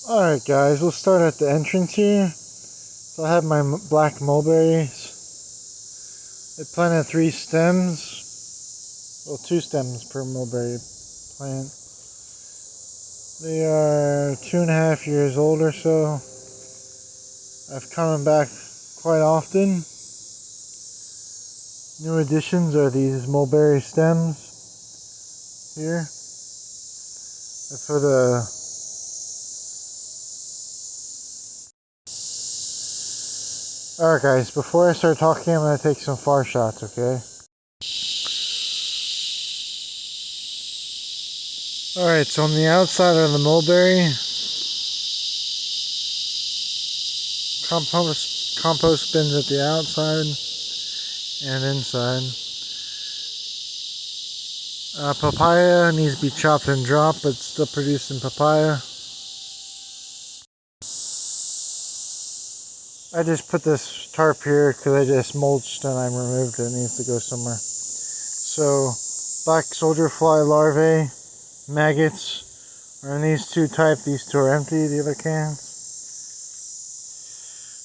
Alright guys, we'll start at the entrance here. So I have my black mulberries. I planted 3 stems. Well, 2 stems per mulberry plant. They are 2.5 years old or so. I've come them back quite often. New additions are these mulberry stems here. I put a Alright guys, before I start talking, I'm going to take some far shots, okay? Alright, so on the outside of the mulberry, compost bins at the outside and inside. Papaya needs to be chopped and dropped, but still producing papaya. I just put this tarp here because I just mulched and I removed it. It needs to go somewhere. So, black soldier fly larvae, maggots, are in these 2 types. These 2 are empty, the other cans.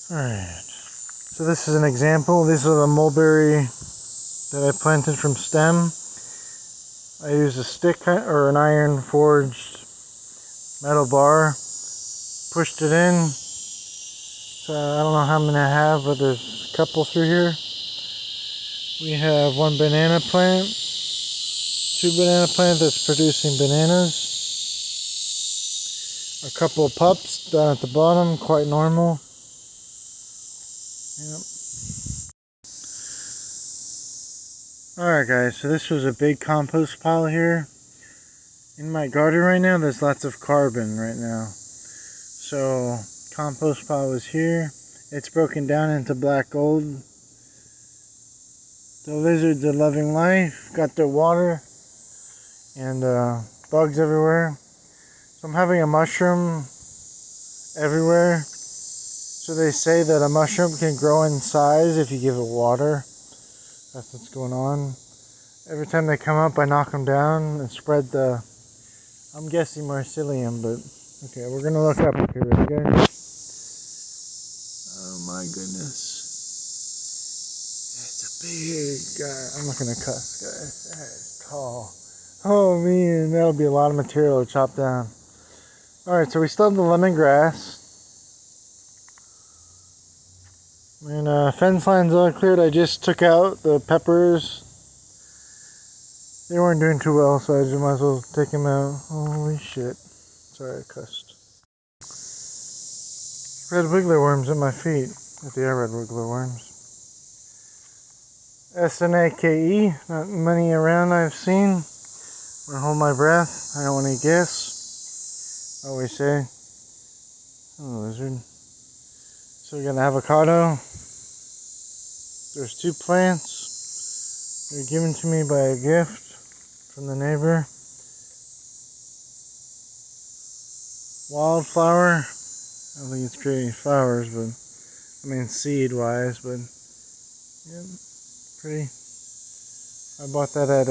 Alright, so this is an example. This is a mulberry that I planted from stem. I used a stick or an iron forged metal bar, pushed it in. So I don't know how many I have, but there's a couple through here. We have 1 banana plant, 2 banana plants that's producing bananas. A couple of pups down at the bottom, quite normal. Yep. Alright guys, so this was a big compost pile here. In my garden right now, there's lots of carbon right now. So, compost pile was here. It's broken down into black gold. The lizards are loving life, got their water, and bugs everywhere. So I'm having a mushroom everywhere. So they say that a mushroom can grow in size if you give it water. That's what's going on. Every time they come up, I knock them down and spread the, I'm guessing mycelium, but okay, we're gonna look up here, okay? Oh my goodness. It's a big guy. I'm not gonna cuss, guys. That is tall. Oh man, that'll be a lot of material to chop down. Alright, so we still have the lemongrass. And fence line's all cleared. I just took out the peppers. They weren't doing too well, so I just might as well take them out. Holy shit. Sorry, I cussed. Red wiggler worms at my feet. If they are red wiggler worms. SNAKE. Not many around I've seen. I'm gonna hold my breath. I don't want to guess. I always say. Oh, lizard. So we got an avocado. There's 2 plants. They're given to me by a gift from the neighbor. Wildflower. I don't think it's creating flowers, but I mean seed wise, but yeah, pretty. I bought that at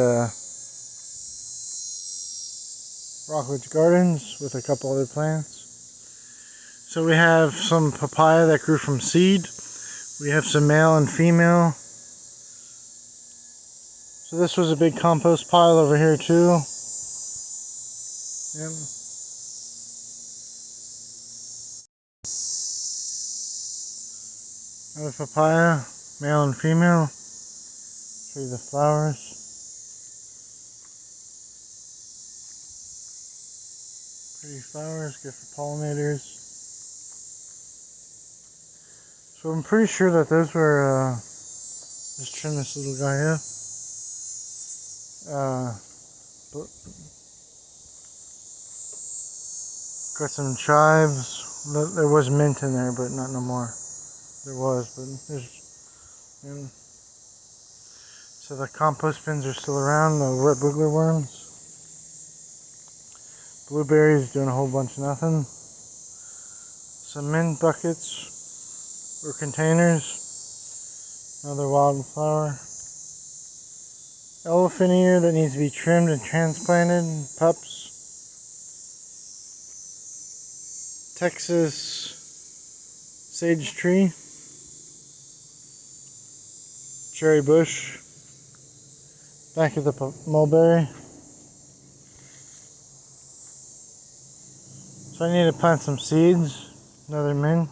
Rockledge Gardens with a couple other plants. So we have some papaya that grew from seed. We have some male and female. So this was a big compost pile over here too. Yep. Another papaya, male and female. Show you the flowers. Pretty flowers, good for pollinators. So I'm pretty sure that those were, just trim this little guy up. Got some chives. There was mint in there, but not no more. There was, but there's. Yeah. So the compost bins are still around. The red wiggler worms. Blueberries doing a whole bunch of nothing. Some mint buckets or containers. Another wildflower. Elephant ear that needs to be trimmed and transplanted. Pups. Texas sage tree, cherry bush, back of the mulberry. So I need to plant some seeds, another mint,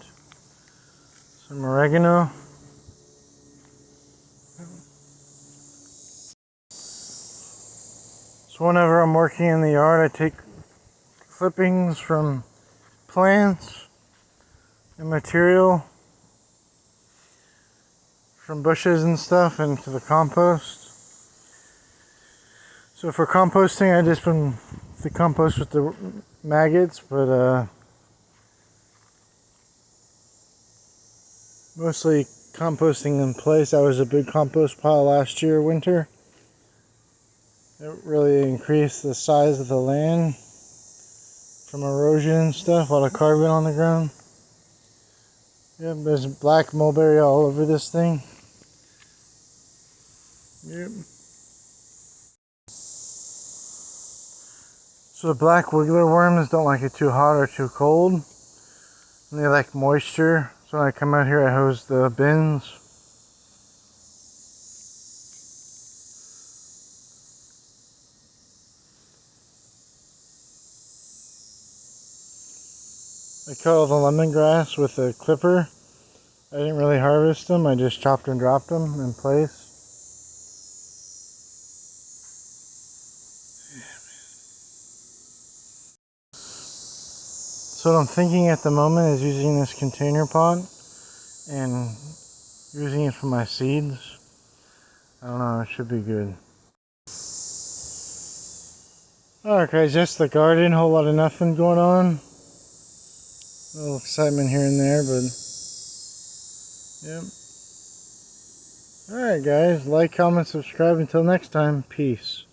some oregano. So whenever I'm working in the yard, I take clippings from plants and material from bushes and stuff into the compost. So for composting, I just been the compost with the maggots, but mostly composting in place. That was a big compost pile last year, winter. It really increased the size of the land from erosion and stuff, a lot of carbon on the ground. Yep, there's black mulberry all over this thing. Yep. So the black wiggler worms don't like it too hot or too cold. And they like moisture. So when I come out here, I hose the bins. I cut all the lemongrass with a clipper. I didn't really harvest them, I just chopped and dropped them in place. So what I'm thinking at the moment is using this container pot and using it for my seeds. I don't know, it should be good. Alright guys, just the garden, whole lot of nothing going on. A little excitement here and there, but yep. Alright guys, like, comment, subscribe. Until next time, peace.